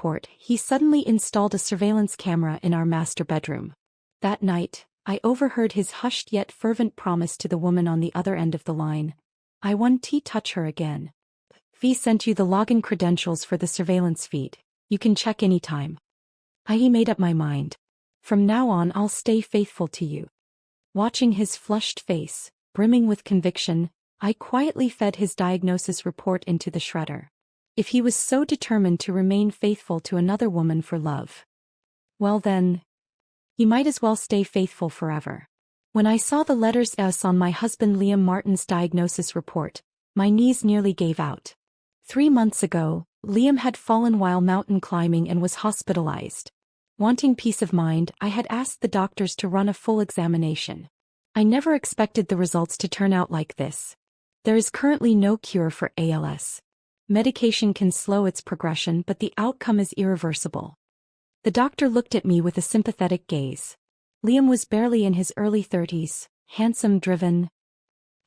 report, he suddenly installed a surveillance camera in our master bedroom. That night, I overheard his hushed yet fervent promise to the woman on the other end of the line. I won't touch her again. We sent you the login credentials for the surveillance feed. You can check anytime. I made up my mind. From now on I'll stay faithful to you. Watching his flushed face, brimming with conviction, I quietly fed his diagnosis report into the shredder. If he was so determined to remain faithful to another woman for love, well then, he might as well stay faithful forever. When I saw the letters S on my husband Liam Martin's diagnosis report, my knees nearly gave out. 3 months ago, Liam had fallen while mountain climbing and was hospitalized. Wanting peace of mind, I had asked the doctors to run a full examination. I never expected the results to turn out like this. There is currently no cure for ALS. Medication can slow its progression, but the outcome is irreversible. The doctor looked at me with a sympathetic gaze. Liam was barely in his early 30s, handsome, driven,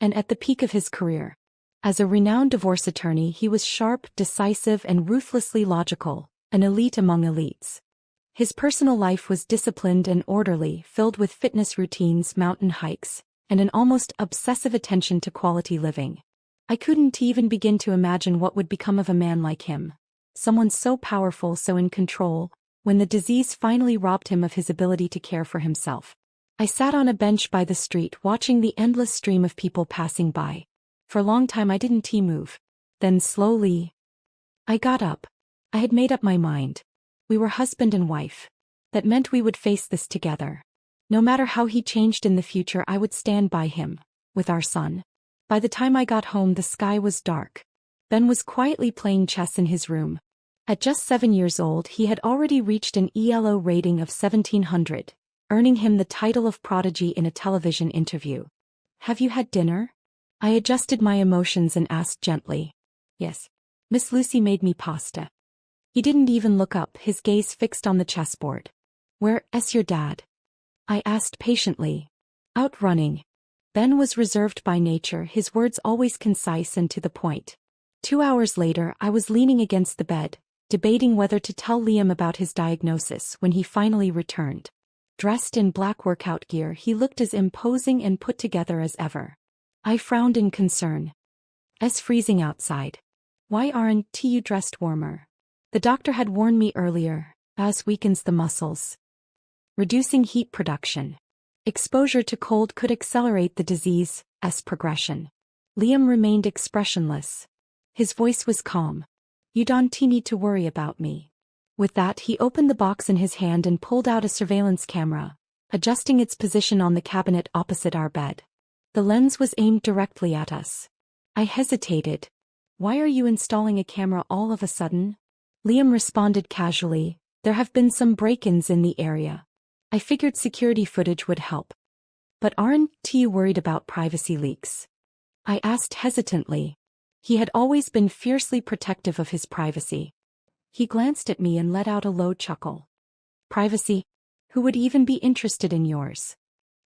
and at the peak of his career. As a renowned divorce attorney, he was sharp, decisive, and ruthlessly logical, an elite among elites. His personal life was disciplined and orderly, filled with fitness routines, mountain hikes, and an almost obsessive attention to quality living. I couldn't even begin to imagine what would become of a man like him. Someone so powerful, so in control, when the disease finally robbed him of his ability to care for himself. I sat on a bench by the street watching the endless stream of people passing by. For a long time I didn't move. Then slowly, I got up. I had made up my mind. We were husband and wife. That meant we would face this together. No matter how he changed in the future, I would stand by him, with our son. By the time I got home, the sky was dark. Ben was quietly playing chess in his room. At just 7 years old, he had already reached an ELO rating of 1700, earning him the title of prodigy in a television interview. Have you had dinner? I adjusted my emotions and asked gently. Yes. Miss Lucy made me pasta. He didn't even look up, his gaze fixed on the chessboard. Where's your dad? I asked patiently. Out running. Ben was reserved by nature, his words always concise and to the point. 2 hours later, I was leaning against the bed, debating whether to tell Liam about his diagnosis when he finally returned. Dressed in black workout gear, he looked as imposing and put together as ever. I frowned in concern. It's freezing outside. Why aren't you dressed warmer? The doctor had warned me earlier, as weakens the muscles, reducing heat production. Exposure to cold could accelerate the disease's progression. Liam remained expressionless. His voice was calm. You don't need to worry about me. With that, he opened the box in his hand and pulled out a surveillance camera, adjusting its position on the cabinet opposite our bed. The lens was aimed directly at us. I hesitated. Why are you installing a camera all of a sudden? Liam responded casually. There have been some break-ins in the area. I figured security footage would help. But aren't you worried about privacy leaks? I asked hesitantly. He had always been fiercely protective of his privacy. He glanced at me and let out a low chuckle. Privacy? Who would even be interested in yours?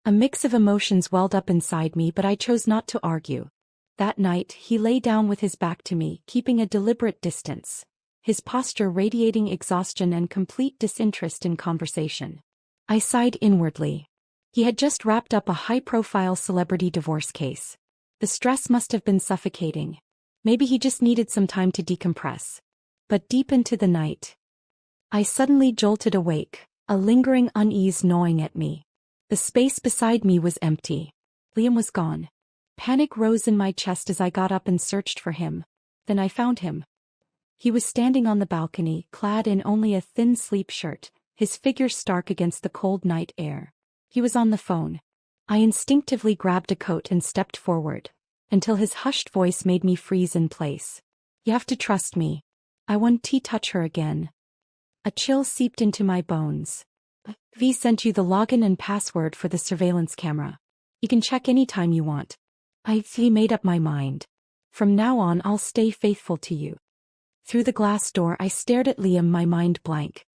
A mix of emotions welled up inside me, but I chose not to argue. That night, he lay down with his back to me, keeping a deliberate distance, his posture radiating exhaustion and complete disinterest in conversation. I sighed inwardly. He had just wrapped up a high-profile celebrity divorce case. The stress must have been suffocating. Maybe he just needed some time to decompress. But deep into the night, I suddenly jolted awake, a lingering unease gnawing at me. The space beside me was empty. Liam was gone. Panic rose in my chest as I got up and searched for him. Then I found him. He was standing on the balcony, clad in only a thin sleep shirt, his figure stark against the cold night air. He was on the phone. I instinctively grabbed a coat and stepped forward, until his hushed voice made me freeze in place. You have to trust me. I won't touch her again. A chill seeped into my bones. We sent you the login and password for the surveillance camera. You can check anytime you want. I've made up my mind. From now on I'll stay faithful to you. Through the glass door I stared at Liam, my mind blank.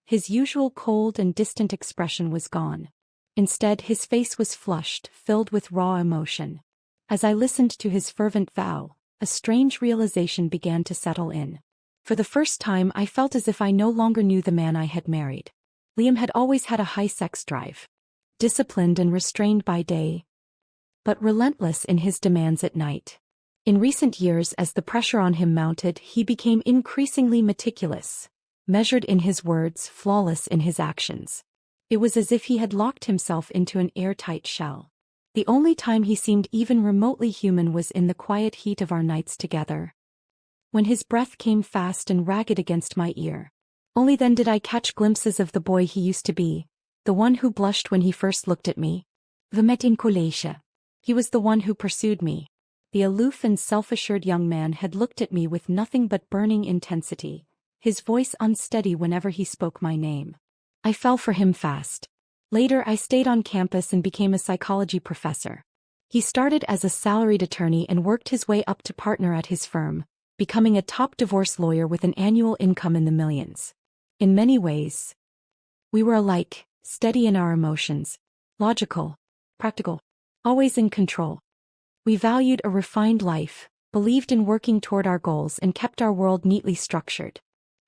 His usual cold and distant expression was gone. Instead, his face was flushed, filled with raw emotion. As I listened to his fervent vow, a strange realization began to settle in. For the first time I felt as if I no longer knew the man I had married. Liam had always had a high sex drive. Disciplined and restrained by day, but relentless in his demands at night. In recent years, as the pressure on him mounted, he became increasingly meticulous, measured in his words, flawless in his actions. It was as if he had locked himself into an airtight shell. The only time he seemed even remotely human was in the quiet heat of our nights together, when his breath came fast and ragged against my ear. Only then did I catch glimpses of the boy he used to be, the one who blushed when he first looked at me. The metinculation. He was the one who pursued me. The aloof and self-assured young man had looked at me with nothing but burning intensity, his voice unsteady whenever he spoke my name. I fell for him fast. Later I stayed on campus and became a psychology professor. He started as a salaried attorney and worked his way up to partner at his firm, becoming a top divorce lawyer with an annual income in the millions. In many ways, we were alike, steady in our emotions, logical, practical, always in control. We valued a refined life, believed in working toward our goals, and kept our world neatly structured.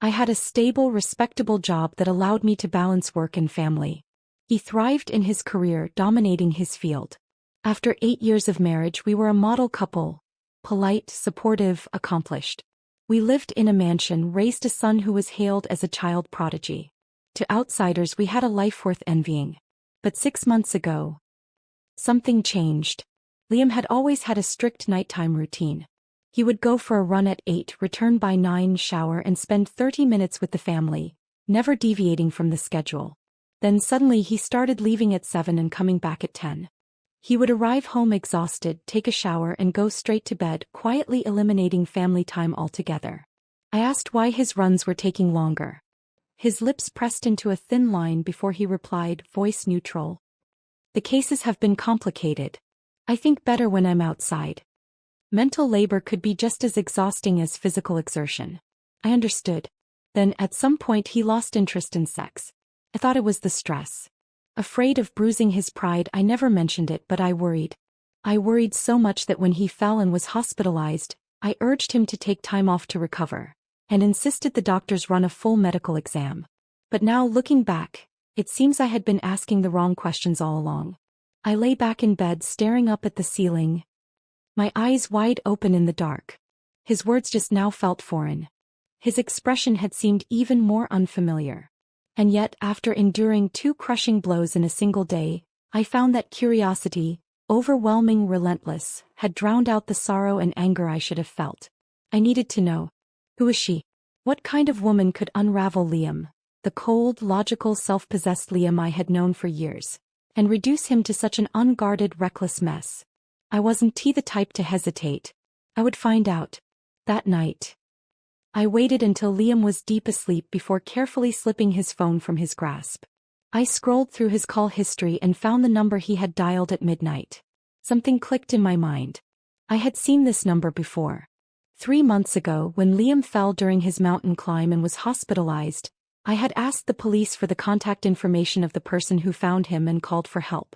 I had a stable, respectable job that allowed me to balance work and family. He thrived in his career, dominating his field. After 8 years of marriage, we were a model couple, polite, supportive, accomplished. We lived in a mansion, raised a son who was hailed as a child prodigy. To outsiders, we had a life worth envying. But 6 months ago, something changed. Liam had always had a strict nighttime routine. He would go for a run at 8, return by 9, shower, and spend 30 minutes with the family, never deviating from the schedule. Then suddenly he started leaving at 7 and coming back at 10. He would arrive home exhausted, take a shower, and go straight to bed, quietly eliminating family time altogether. I asked why his runs were taking longer. His lips pressed into a thin line before he replied, voice neutral. The cases have been complicated. I think better when I'm outside. Mental labor could be just as exhausting as physical exertion. I understood. Then, at some point, he lost interest in sex. I thought it was the stress. Afraid of bruising his pride, I never mentioned it, but I worried. I worried so much that when he fell and was hospitalized, I urged him to take time off to recover, and insisted the doctors run a full medical exam. But now, looking back, it seems I had been asking the wrong questions all along. I lay back in bed, staring up at the ceiling, my eyes wide open in the dark. His words just now felt foreign. His expression had seemed even more unfamiliar. And yet, after enduring 2 crushing blows in a single day, I found that curiosity, overwhelming, relentless, had drowned out the sorrow and anger I should have felt. I needed to know. Who is she? What kind of woman could unravel Liam, the cold, logical, self-possessed Liam I had known for years, and reduce him to such an unguarded, reckless mess? I wasn't the type to hesitate. I would find out. That night, I waited until Liam was deep asleep before carefully slipping his phone from his grasp. I scrolled through his call history and found the number he had dialed at midnight. Something clicked in my mind. I had seen this number before. 3 months ago, when Liam fell during his mountain climb and was hospitalized, I had asked the police for the contact information of the person who found him and called for help.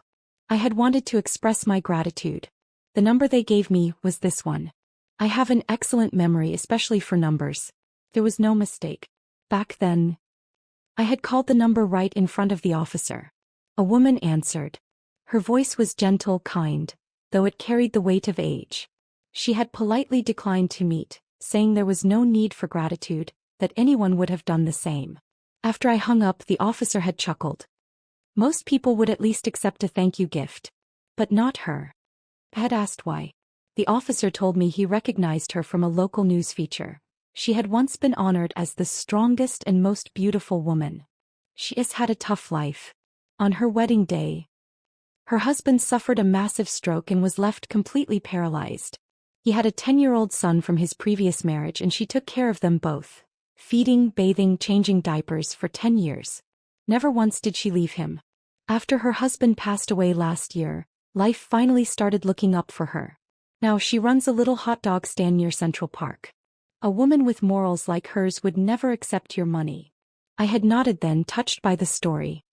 I had wanted to express my gratitude. The number they gave me was this one. I have an excellent memory, especially for numbers. There was no mistake. Back then, I had called the number right in front of the officer. A woman answered. Her voice was gentle, kind, though it carried the weight of age. She had politely declined to meet, saying there was no need for gratitude, that anyone would have done the same. After I hung up, the officer had chuckled. Most people would at least accept a thank you gift. But not her. I had asked why. The officer told me he recognized her from a local news feature. She had once been honored as the strongest and most beautiful woman. She has had a tough life. On her wedding day, her husband suffered a massive stroke and was left completely paralyzed. He had a 10-year-old son from his previous marriage, and she took care of them both, feeding, bathing, changing diapers for 10 years. Never once did she leave him. After her husband passed away last year, life finally started looking up for her. Now she runs a little hot dog stand near Central Park. A woman with morals like hers would never accept your money. I had nodded then, touched by the story.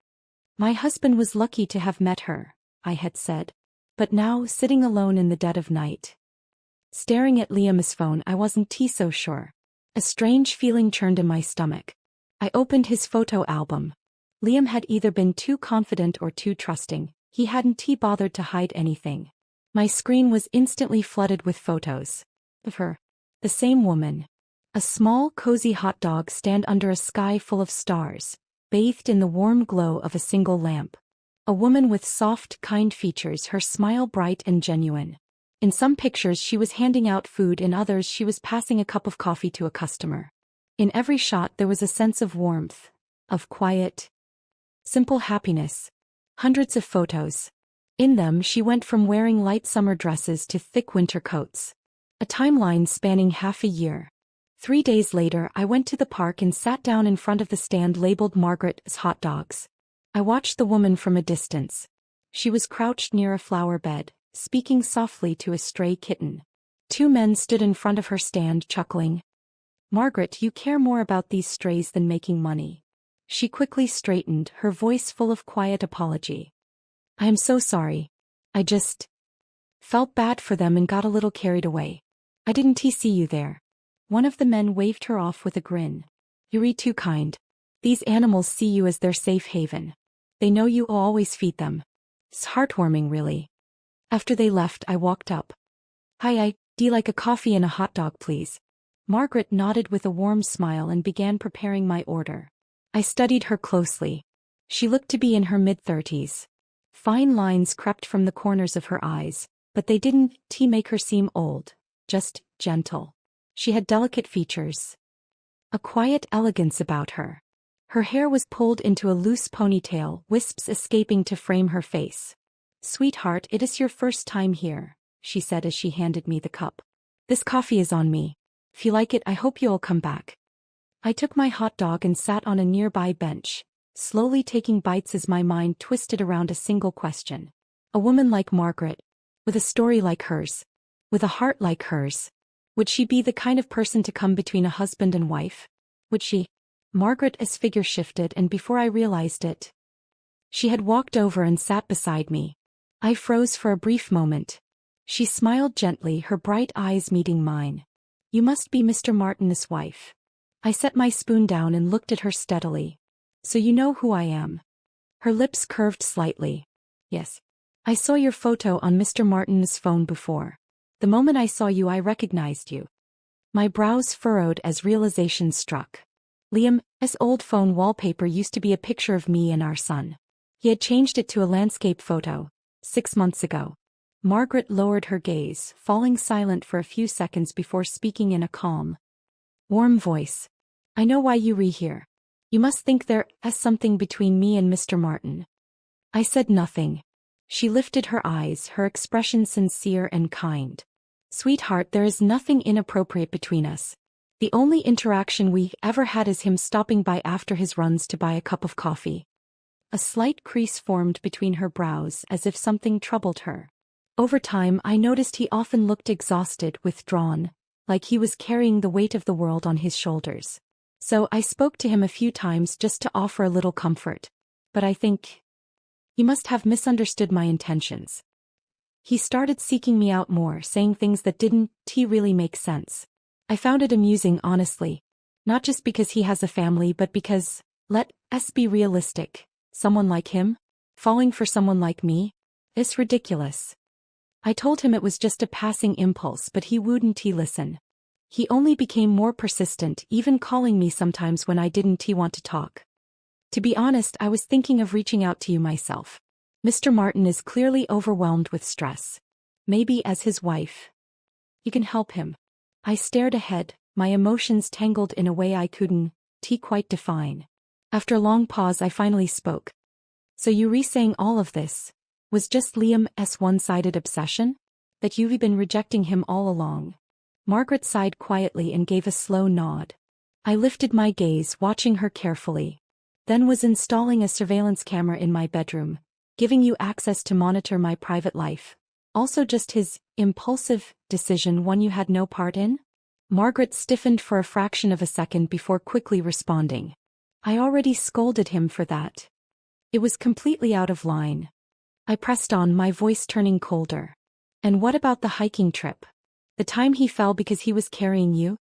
My husband was lucky to have met her, I had said. But now, sitting alone in the dead of night, staring at Liam's phone, I wasn't so sure. A strange feeling churned in my stomach. I opened his photo album. Liam had either been too confident or too trusting. He hadn't bothered to hide anything. My screen was instantly flooded with photos. Of her. The same woman. A small, cozy hot dog stand under a sky full of stars, bathed in the warm glow of a single lamp. A woman with soft, kind features, her smile bright and genuine. In some pictures she was handing out food, in others she was passing a cup of coffee to a customer. In every shot there was a sense of warmth, of quiet, simple happiness. Hundreds of photos. In them she went from wearing light summer dresses to thick winter coats. A timeline spanning half a year. 3 days later I went to the park and sat down in front of the stand labeled Margaret's Hot Dogs. I watched the woman from a distance. She was crouched near a flower bed, speaking softly to a stray kitten. 2 men stood in front of her stand chuckling. "Margaret, you care more about these strays than making money." She quickly straightened, her voice full of quiet apology. "I am so sorry. I just felt bad for them and got a little carried away. I didn't see you there." One of the men waved her off with a grin. "You're too kind. These animals see you as their safe haven. They know you always feed them. It's heartwarming, really." After they left I walked up. "Hi, I'd like a coffee and a hot dog, please." Margaret nodded with a warm smile and began preparing my order. I studied her closely. She looked to be in her mid-30s. Fine lines crept from the corners of her eyes, but they didn't make her seem old, just gentle. She had delicate features. A quiet elegance about her. Her hair was pulled into a loose ponytail, wisps escaping to frame her face. "Sweetheart, it is your first time here," she said as she handed me the cup. "This coffee is on me. If you like it, I hope you'll come back." I took my hot dog and sat on a nearby bench, slowly taking bites as my mind twisted around a single question. A woman like Margaret, with a story like hers, with a heart like hers, would she be the kind of person to come between a husband and wife? Would she? Margaret's figure shifted, and before I realized it, she had walked over and sat beside me. I froze for a brief moment. She smiled gently, her bright eyes meeting mine. "You must be Mr. Martin's wife." I set my spoon down and looked at her steadily. "So you know who I am?" Her lips curved slightly. "Yes. I saw your photo on Mr. Martin's phone before. The moment I saw you I recognized you." My brows furrowed as realization struck. Liam's old phone wallpaper used to be a picture of me and our son. He had changed it to a landscape photo, 6 months ago. Margaret lowered her gaze, falling silent for a few seconds before speaking in a calm, warm voice. "I know why you're here. You must think there's something between me and Mr. Martin." I said nothing. She lifted her eyes, her expression sincere and kind. "Sweetheart, there is nothing inappropriate between us. The only interaction we ever had is him stopping by after his runs to buy a cup of coffee." A slight crease formed between her brows as if something troubled her. Over time I noticed he often looked exhausted, withdrawn, like he was carrying the weight of the world on his shoulders. So I spoke to him a few times just to offer a little comfort. But I think he must have misunderstood my intentions. He started seeking me out more, saying things that didn't really make sense. I found it amusing, honestly. Not just because he has a family, but because, let's be realistic, someone like him, falling for someone like me, is ridiculous. I told him it was just a passing impulse, but he wouldn't listen. He only became more persistent, even calling me sometimes when I didn't want to talk. To be honest, I was thinking of reaching out to you myself. Mr. Martin is clearly overwhelmed with stress. Maybe as his wife, you can help him. I stared ahead, my emotions tangled in a way I couldn't quite define. After a long pause I finally spoke. "So you re-saying all of this was just Liam's one-sided obsession? That you've been rejecting him all along?" Margaret sighed quietly and gave a slow nod. I lifted my gaze, watching her carefully. "Then was installing a surveillance camera in my bedroom, giving you access to monitor my private life. Also just his impulsive decision, one you had no part in?" Margaret stiffened for a fraction of a second before quickly responding. "I already scolded him for that. It was completely out of line." I pressed on, my voice turning colder. "And what about the hiking trip? The time he fell because he was carrying you?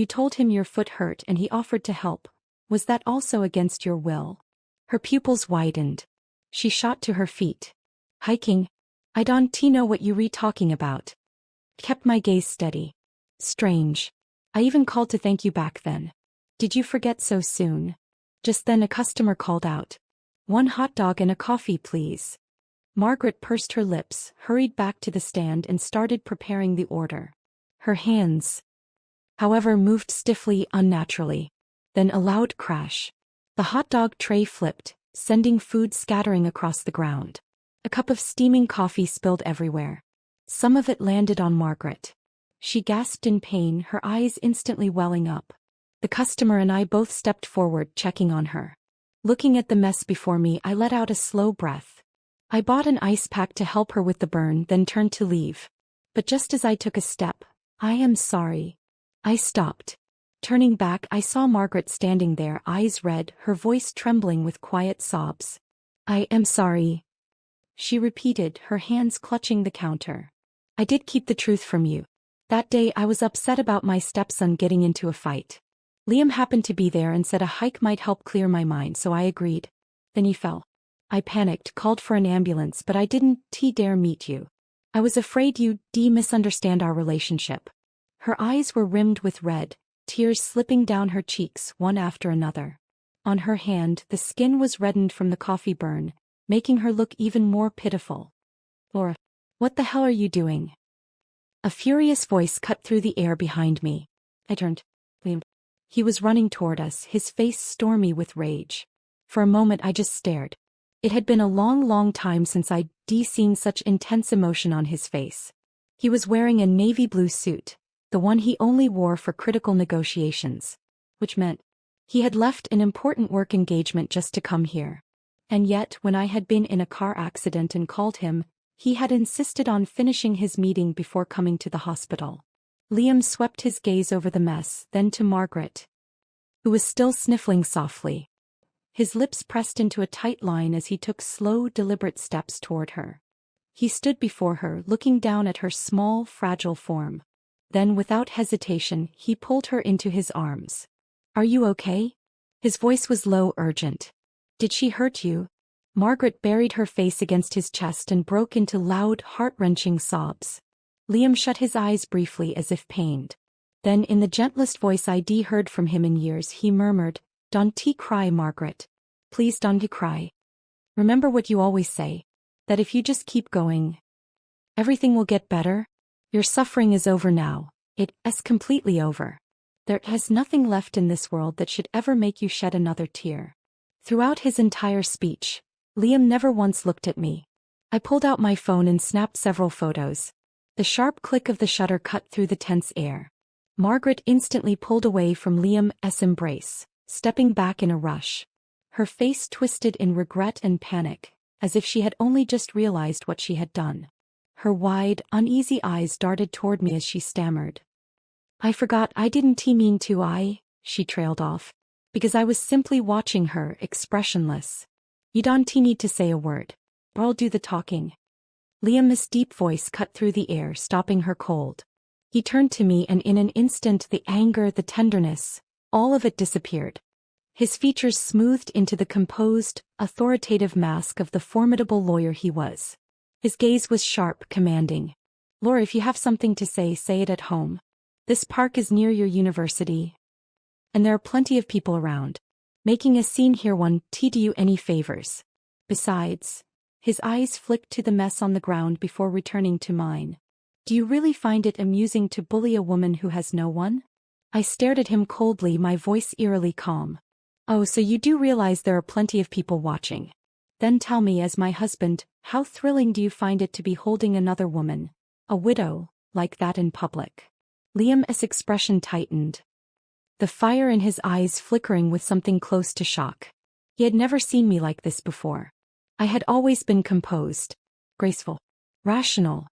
You told him your foot hurt and he offered to help. Was that also against your will? Her pupils widened. She shot to her feet. Hiking? I don't know what you talking about. Kept my gaze steady. Strange. I even called to thank you back then. Did you forget so soon? Just then a customer called out. 1 hot dog and a coffee, please. Margaret pursed her lips, hurried back to the stand and started preparing the order. Her hands, however, moved stiffly, unnaturally. Then a loud crash. The hot dog tray flipped, sending food scattering across the ground. A cup of steaming coffee spilled everywhere. Some of it landed on Margaret. She gasped in pain, her eyes instantly welling up. The customer and I both stepped forward, checking on her. Looking at the mess before me, I let out a slow breath. I bought an ice pack to help her with the burn, then turned to leave. But just as I took a step, I am sorry. I stopped. Turning back, I saw Margaret standing there, eyes red, her voice trembling with quiet sobs. I am sorry, she repeated, her hands clutching the counter. I did keep the truth from you. That day I was upset about my stepson getting into a fight. Liam happened to be there and said a hike might help clear my mind, so I agreed. Then he fell. I panicked, called for an ambulance, but I didn't dare meet you. I was afraid you'd misunderstand our relationship. Her eyes were rimmed with red, tears slipping down her cheeks one after another. On her hand, the skin was reddened from the coffee burn, making her look even more pitiful. Laura, what the hell are you doing? A furious voice cut through the air behind me. I turned. Liam. He was running toward us, his face stormy with rage. For a moment I just stared. It had been a long time since I'd seen such intense emotion on his face. He was wearing a navy blue suit, the one he only wore for critical negotiations, which meant he had left an important work engagement just to come here. And yet, when I had been in a car accident and called him, he had insisted on finishing his meeting before coming to the hospital. Liam swept his gaze over the mess, then to Margaret, who was still sniffling softly. His lips pressed into a tight line as he took slow, deliberate steps toward her. He stood before her, looking down at her small, fragile form. Then, without hesitation, he pulled her into his arms. Are you okay? His voice was low, urgent. Did she hurt you? Margaret buried her face against his chest and broke into loud, heart-wrenching sobs. Liam shut his eyes briefly as if pained. Then, in the gentlest voice I'd heard from him in years, he murmured, Don't cry, Margaret. Please don't cry. Remember what you always say, that if you just keep going, everything will get better. Your suffering is over now. It is completely over. There is nothing left in this world that should ever make you shed another tear. Throughout his entire speech, Liam never once looked at me. I pulled out my phone and snapped several photos. The sharp click of the shutter cut through the tense air. Margaret instantly pulled away from Liam's embrace, stepping back in a rush. Her face twisted in regret and panic, as if she had only just realized what she had done. Her wide, uneasy eyes darted toward me as she stammered. I forgot, I didn't mean to, she trailed off, because I was simply watching her, expressionless. You don't need to say a word, or I'll do the talking. Liam's deep voice cut through the air, stopping her cold. He turned to me and in an instant the anger, the tenderness, all of it disappeared. His features smoothed into the composed, authoritative mask of the formidable lawyer he was. His gaze was sharp, commanding. Laura, if you have something to say it at home. This park is near your university, and there are plenty of people around. Making a scene here won't do you any favors. Besides, his eyes flicked to the mess on the ground before returning to mine. Do you really find it amusing to bully a woman who has no one? I stared at him coldly, my voice eerily calm. Oh, so you do realize there are plenty of people watching. Then tell me, as my husband, how thrilling do you find it to be holding another woman, a widow, like that in public? Liam's expression tightened, the fire in his eyes flickering with something close to shock. He had never seen me like this before. I had always been composed, graceful, rational,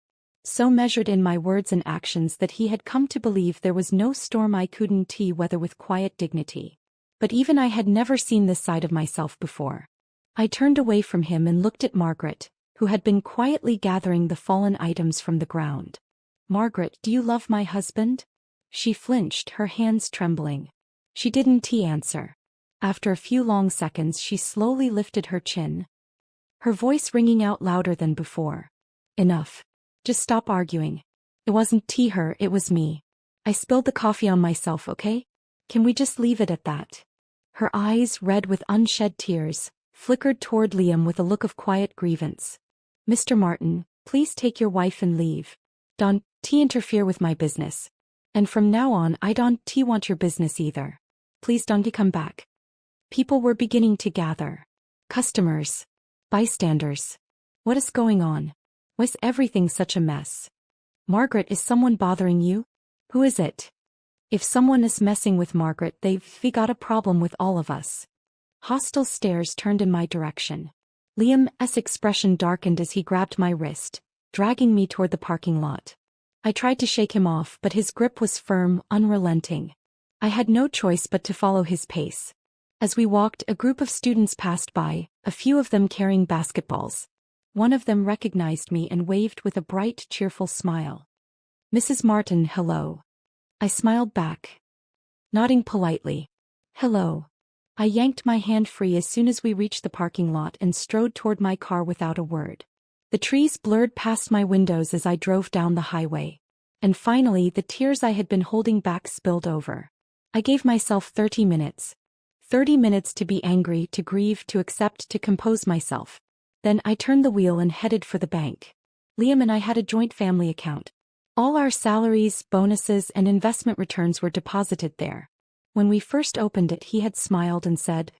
so measured in my words and actions that he had come to believe there was no storm I couldn't weather with quiet dignity. But even I had never seen this side of myself before. I turned away from him and looked at Margaret, who had been quietly gathering the fallen items from the ground. Margaret, do you love my husband? She flinched, her hands trembling. She didn't answer. After a few long seconds she slowly lifted her chin, her voice ringing out louder than before. Enough. Just stop arguing. It wasn't her, it was me. I spilled the coffee on myself, okay? Can we just leave it at that? Her eyes, red with unshed tears, flickered toward Liam with a look of quiet grievance. Mr. Martin, please take your wife and leave. Don't interfere with my business. And from now on I don't want your business either. Please don't come back. People were beginning to gather. Customers. Bystanders. What is going on? Why is everything such a mess? Margaret, is someone bothering you? Who is it? If someone is messing with Margaret, they've got a problem with all of us. Hostile stares turned in my direction. Liam's expression darkened as he grabbed my wrist, dragging me toward the parking lot. I tried to shake him off, but his grip was firm, unrelenting. I had no choice but to follow his pace. As we walked, a group of students passed by, a few of them carrying basketballs. One of them recognized me and waved with a bright, cheerful smile. Mrs. Martin, hello. I smiled back, nodding politely. Hello. I yanked my hand free as soon as we reached the parking lot and strode toward my car without a word. The trees blurred past my windows as I drove down the highway. And finally, the tears I had been holding back spilled over. I gave myself 30 minutes. 30 minutes to be angry, to grieve, to accept, to compose myself. Then I turned the wheel and headed for the bank. Liam and I had a joint family account. All our salaries, bonuses, and investment returns were deposited there. When we first opened it, he had smiled and said,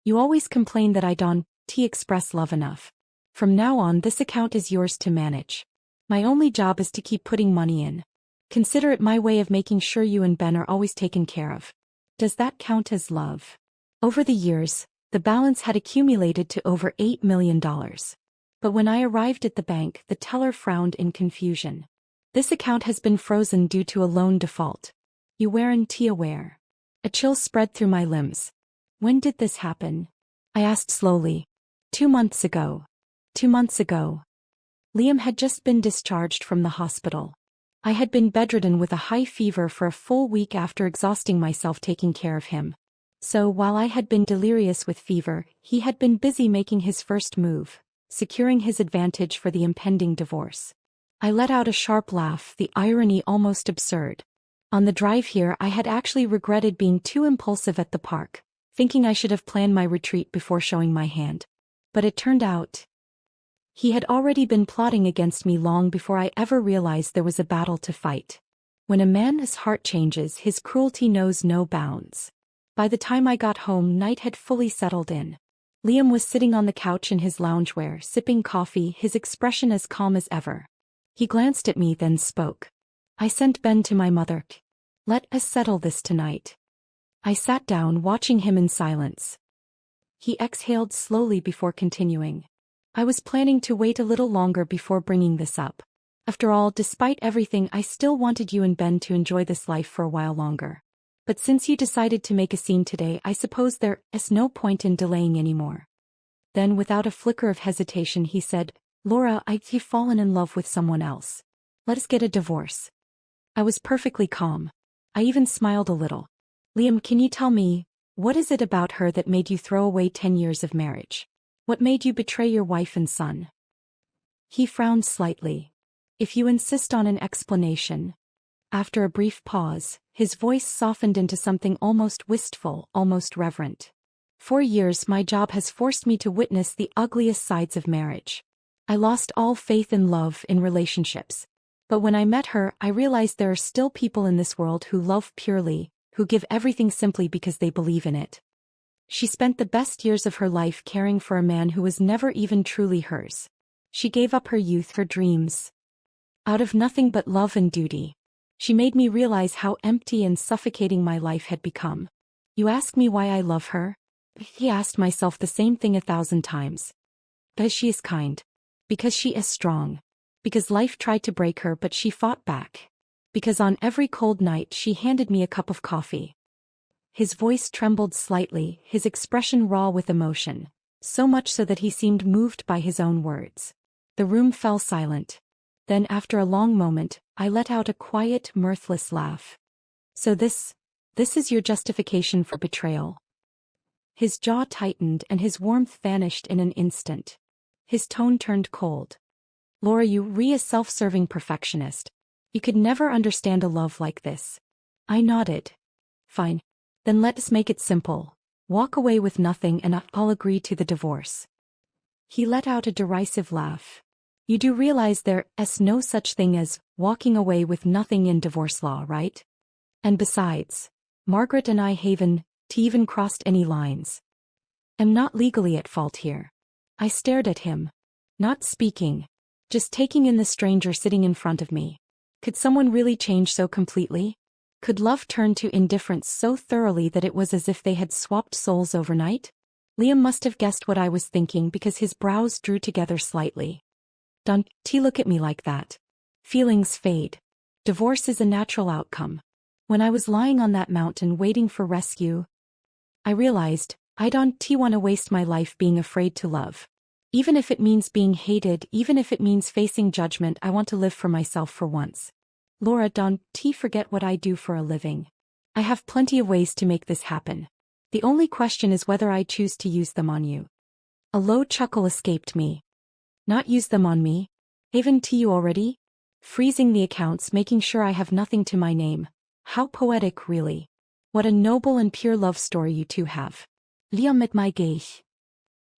"You always complain that I don't express love enough. From now on, this account is yours to manage. My only job is to keep putting money in. Consider it my way of making sure you and Ben are always taken care of. Does that count as love?" Over the years, the balance had accumulated to over $8 million. But when I arrived at the bank, the teller frowned in confusion. "This account has been frozen due to a loan default. You weren't aware." A chill spread through my limbs. "When did this happen?" I asked slowly. 2 months ago. 2 months ago. Liam had just been discharged from the hospital. I had been bedridden with a high fever for a full week after exhausting myself taking care of him. So while I had been delirious with fever, he had been busy making his first move, securing his advantage for the impending divorce. I let out a sharp laugh, the irony almost absurd. On the drive here, I had actually regretted being too impulsive at the park, thinking I should have planned my retreat before showing my hand. But it turned out he had already been plotting against me long before I ever realized there was a battle to fight. When a man's heart changes, his cruelty knows no bounds. By the time I got home, night had fully settled in. Liam was sitting on the couch in his loungewear, sipping coffee, his expression as calm as ever. He glanced at me, then spoke. "I sent Ben to my mother. Let us settle this tonight." I sat down, watching him in silence. He exhaled slowly before continuing. "I was planning to wait a little longer before bringing this up. After all, despite everything, I still wanted you and Ben to enjoy this life for a while longer. But since you decided to make a scene today, I suppose there is no point in delaying anymore." Then, without a flicker of hesitation, he said, "Laura, I've fallen in love with someone else. Let us get a divorce." I was perfectly calm. I even smiled a little. "Liam, can you tell me, what is it about her that made you throw away 10 years of marriage? What made you betray your wife and son?" He frowned slightly. "If you insist on an explanation." After a brief pause, his voice softened into something almost wistful, almost reverent. "For years my job has forced me to witness the ugliest sides of marriage. I lost all faith in love, in relationships. But when I met her, I realized there are still people in this world who love purely, who give everything simply because they believe in it. She spent the best years of her life caring for a man who was never even truly hers. She gave up her youth, her dreams, out of nothing but love and duty. She made me realize how empty and suffocating my life had become. You ask me why I love her? He asked myself the same thing 1,000 times. Because she is kind. Because she is strong. Because life tried to break her but she fought back. Because on every cold night she handed me a cup of coffee. His voice trembled slightly, his expression raw with emotion, so much so that he seemed moved by his own words. The room fell silent. Then after a long moment, I let out a quiet, mirthless laugh. So this is your justification for betrayal. His jaw tightened and his warmth vanished in an instant. His tone turned cold. Laura, you're a self-serving perfectionist. You could never understand a love like this. I nodded. Fine. Then let's make it simple. Walk away with nothing and I'll agree to the divorce. He let out a derisive laugh. You do realize there's no such thing as walking away with nothing in divorce law, right? And besides, Margaret and I haven't even crossed any lines. I'm not legally at fault here. I stared at him. Not speaking. Just taking in the stranger sitting in front of me. Could someone really change so completely? Could love turn to indifference so thoroughly that it was as if they had swapped souls overnight? Liam must have guessed what I was thinking because his brows drew together slightly. Don't look at me like that. Feelings fade. Divorce is a natural outcome. When I was lying on that mountain waiting for rescue, I realized I don't want to waste my life being afraid to love. Even if it means being hated, even if it means facing judgment, I want to live for myself for once. Laura, don't forget what I do for a living. I have plenty of ways to make this happen. The only question is whether I choose to use them on you. A low chuckle escaped me. Not use them on me? Haven't you already? Freezing the accounts, making sure I have nothing to my name. How poetic, really. What a noble and pure love story you two have. Liam mit my Geich.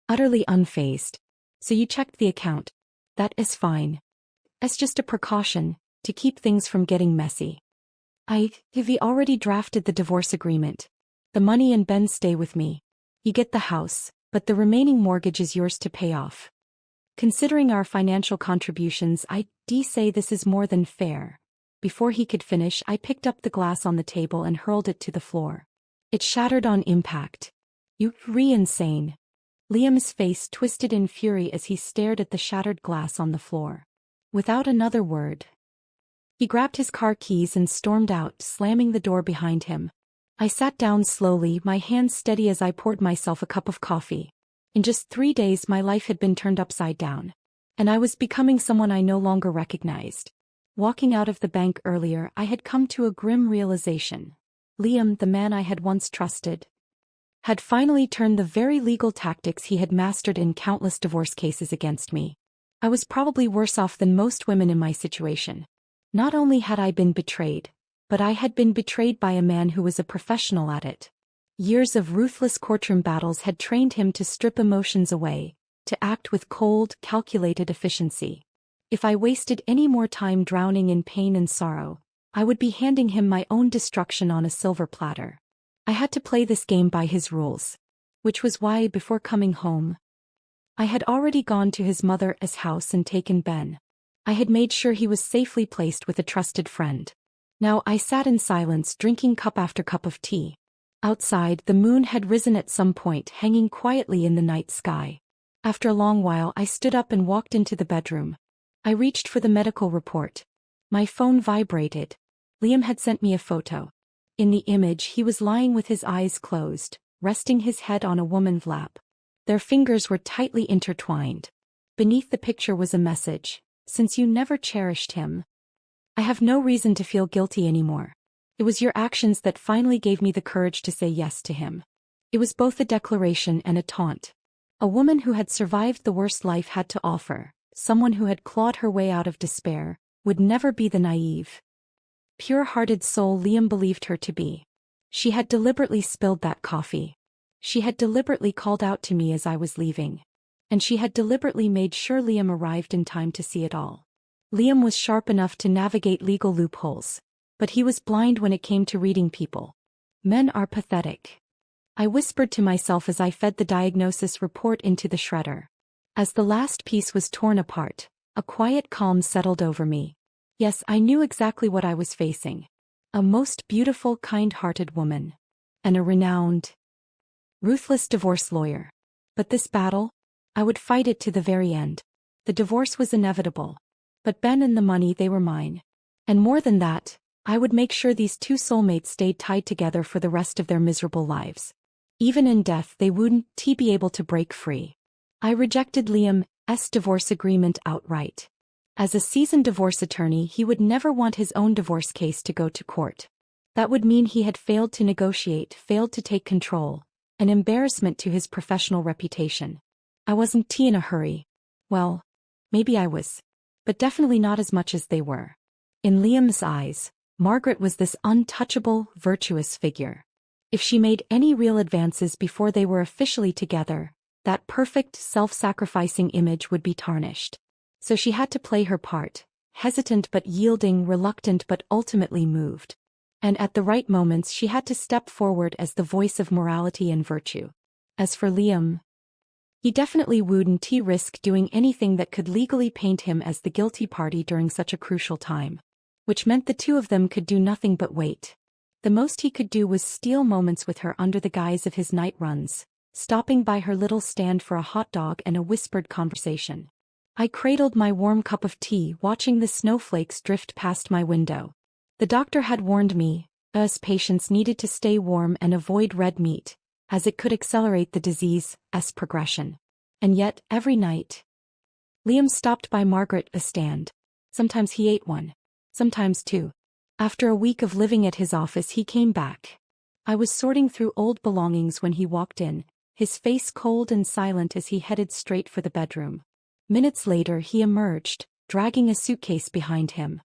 Utterly unfazed. So you checked the account. That is fine. It's just a precaution, to keep things from getting messy. Have already drafted the divorce agreement. The money and Ben stay with me. You get the house, but the remaining mortgage is yours to pay off. Considering our financial contributions, I say this is more than fair. Before he could finish, I picked up the glass on the table and hurled it to the floor. It shattered on impact. You're insane. Liam's face twisted in fury as he stared at the shattered glass on the floor. Without another word, he grabbed his car keys and stormed out, slamming the door behind him. I sat down slowly, my hands steady as I poured myself a cup of coffee. In just 3 days my life had been turned upside down. And I was becoming someone I no longer recognized. Walking out of the bank earlier, I had come to a grim realization. Liam, the man I had once trusted, had finally turned the very legal tactics he had mastered in countless divorce cases against me. I was probably worse off than most women in my situation. Not only had I been betrayed, but I had been betrayed by a man who was a professional at it. Years of ruthless courtroom battles had trained him to strip emotions away, to act with cold, calculated efficiency. If I wasted any more time drowning in pain and sorrow, I would be handing him my own destruction on a silver platter. I had to play this game by his rules. Which was why, before coming home, I had already gone to his mother's house and taken Ben. I had made sure he was safely placed with a trusted friend. Now I sat in silence, drinking cup after cup of tea. Outside, the moon had risen at some point, hanging quietly in the night sky. After a long while, I stood up and walked into the bedroom. I reached for the medical report. My phone vibrated. Liam had sent me a photo. In the image, he was lying with his eyes closed, resting his head on a woman's lap. Their fingers were tightly intertwined. Beneath the picture was a message: since you never cherished him, I have no reason to feel guilty anymore. It was your actions that finally gave me the courage to say yes to him. It was both a declaration and a taunt. A woman who had survived the worst life had to offer, someone who had clawed her way out of despair, would never be the naive, pure-hearted soul Liam believed her to be. She had deliberately spilled that coffee. She had deliberately called out to me as I was leaving. And she had deliberately made sure Liam arrived in time to see it all. Liam was sharp enough to navigate legal loopholes, but he was blind when it came to reading people. Men are pathetic. I whispered to myself as I fed the diagnosis report into the shredder. As the last piece was torn apart, a quiet calm settled over me. Yes, I knew exactly what I was facing. A most beautiful, kind-hearted woman. And a renowned, ruthless divorce lawyer. But this battle, I would fight it to the very end. The divorce was inevitable. But Ben and the money, they were mine. And more than that, I would make sure these two soulmates stayed tied together for the rest of their miserable lives. Even in death, they wouldn't be able to break free. I rejected Liam's divorce agreement outright. As a seasoned divorce attorney, he would never want his own divorce case to go to court. That would mean he had failed to negotiate, failed to take control, an embarrassment to his professional reputation. I wasn't in a hurry. Well, maybe I was. But definitely not as much as they were. In Liam's eyes, Margaret was this untouchable, virtuous figure. If she made any real advances before they were officially together, that perfect, self-sacrificing image would be tarnished. So she had to play her part, hesitant but yielding, reluctant but ultimately moved. And at the right moments she had to step forward as the voice of morality and virtue. As for Liam, he definitely wouldn't risk doing anything that could legally paint him as the guilty party during such a crucial time. Which meant the two of them could do nothing but wait. The most he could do was steal moments with her under the guise of his night runs, stopping by her little stand for a hot dog and a whispered conversation. I cradled my warm cup of tea, watching the snowflakes drift past my window. The doctor had warned me, us patients needed to stay warm and avoid red meat, as it could accelerate the disease's progression. And yet, every night, Liam stopped by Margaret's stand. Sometimes he ate one. Sometimes two. After a week of living at his office he came back. I was sorting through old belongings when he walked in, his face cold and silent as he headed straight for the bedroom. Minutes later he emerged, dragging a suitcase behind him.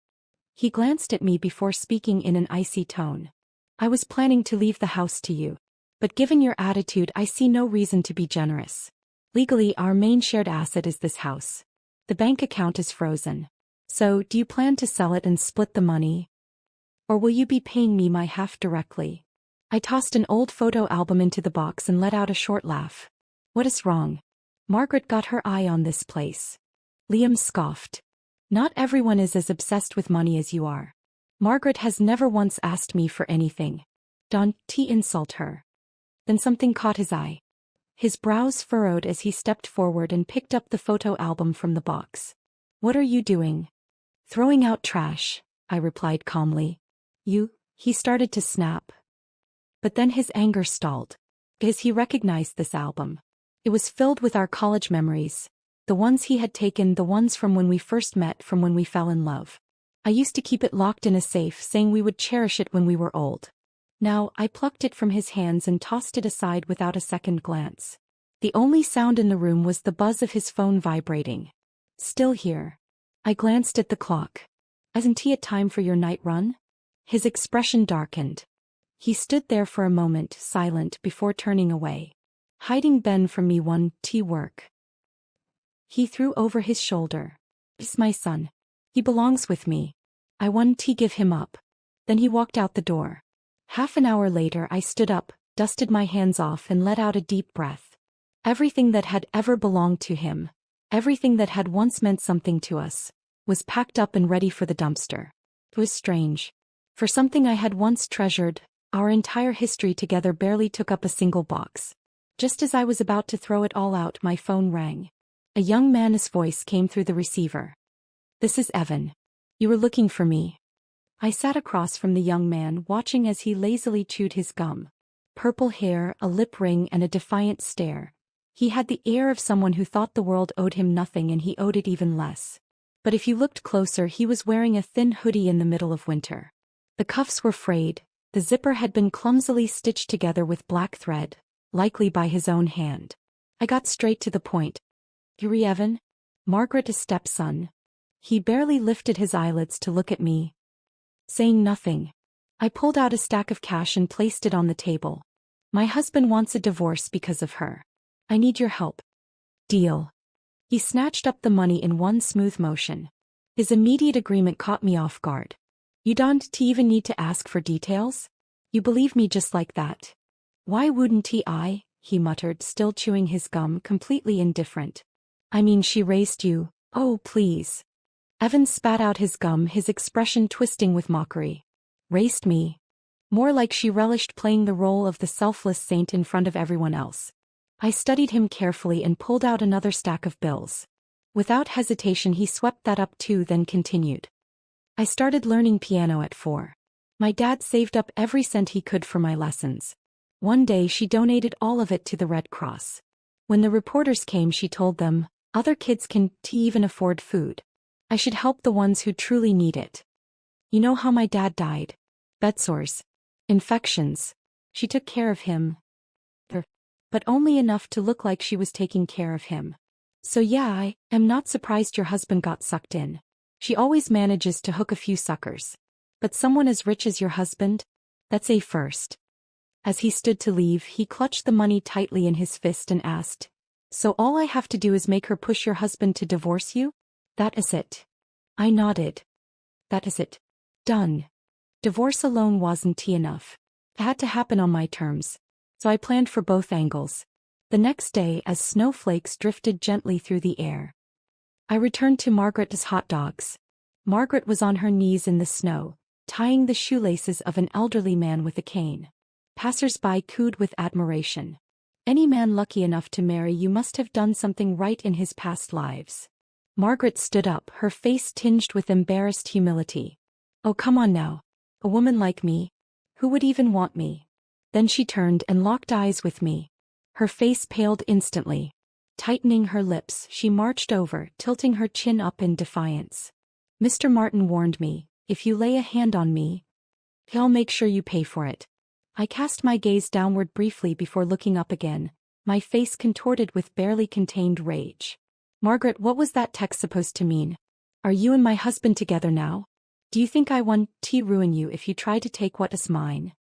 He glanced at me before speaking in an icy tone. I was planning to leave the house to you. But given your attitude I see no reason to be generous. Legally our main shared asset is this house. The bank account is frozen. So, do you plan to sell it and split the money? Or will you be paying me my half directly? I tossed an old photo album into the box and let out a short laugh. What is wrong? Margaret got her eye on this place. Liam scoffed. Not everyone is as obsessed with money as you are. Margaret has never once asked me for anything. Don't insult her. Then something caught his eye. His brows furrowed as he stepped forward and picked up the photo album from the box. What are you doing? Throwing out trash, I replied calmly. He started to snap. But then his anger stalled. Because he recognized this album. It was filled with our college memories. The ones he had taken, the ones from when we first met, from when we fell in love. I used to keep it locked in a safe, saying we would cherish it when we were old. Now, I plucked it from his hands and tossed it aside without a second glance. The only sound in the room was the buzz of his phone vibrating. Still here. I glanced at the clock. Isn't it time for your night run? His expression darkened. He stood there for a moment, silent, before turning away. Hiding Ben from me work. He threw over his shoulder. It's my son. He belongs with me. I want to give him up. Then he walked out the door. Half an hour later I stood up, dusted my hands off and let out a deep breath. Everything that had ever belonged to him, everything that had once meant something to us, was packed up and ready for the dumpster. It was strange. For something I had once treasured, our entire history together barely took up a single box. Just as I was about to throw it all out, my phone rang. A young man's voice came through the receiver. This is Evan. You were looking for me. I sat across from the young man, watching as he lazily chewed his gum. Purple hair, a lip ring and a defiant stare. He had the air of someone who thought the world owed him nothing and he owed it even less. But if you looked closer, he was wearing a thin hoodie in the middle of winter. The cuffs were frayed, the zipper had been clumsily stitched together with black thread, likely by his own hand. I got straight to the point. Yuri Evan? Margaret's stepson. He barely lifted his eyelids to look at me. Saying nothing. I pulled out a stack of cash and placed it on the table. My husband wants a divorce because of her. I need your help. Deal. He snatched up the money in one smooth motion. His immediate agreement caught me off guard. You don't even need to ask for details? You believe me just like that? Why wouldn't I? He muttered, still chewing his gum, completely indifferent. I mean, she raised you. Oh, please. Evan spat out his gum, his expression twisting with mockery. Raised me. More like she relished playing the role of the selfless saint in front of everyone else. I studied him carefully and pulled out another stack of bills. Without hesitation he swept that up too, then continued. I started learning piano at 4. My dad saved up every cent he could for my lessons. One day she donated all of it to the Red Cross. When the reporters came she told them, other kids can't even afford food. I should help the ones who truly need it. You know how my dad died? Bed sores. infections. She took care of him. But only enough to look like she was taking care of him. So yeah, I am not surprised your husband got sucked in. She always manages to hook a few suckers. But someone as rich as your husband? That's a first. As he stood to leave, he clutched the money tightly in his fist and asked, "So all I have to do is make her push your husband to divorce you? That is it." I nodded. That is it. Done. Divorce alone wasn't enough. It had to happen on my terms. So I planned for both angles. The next day, as snowflakes drifted gently through the air, I returned to Margaret's hot dogs. Margaret was on her knees in the snow, tying the shoelaces of an elderly man with a cane. Passers-by cooed with admiration. Any man lucky enough to marry you must have done something right in his past lives. Margaret stood up, her face tinged with embarrassed humility. Oh, come on now. A woman like me? Who would even want me? Then she turned and locked eyes with me. Her face paled instantly. Tightening her lips, she marched over, tilting her chin up in defiance. Mr. Martin warned me, if you lay a hand on me, he'll make sure you pay for it. I cast my gaze downward briefly before looking up again, my face contorted with barely contained rage. Margaret, what was that text supposed to mean? Are you and my husband together now? Do you think I want to ruin you if you try to take what is mine?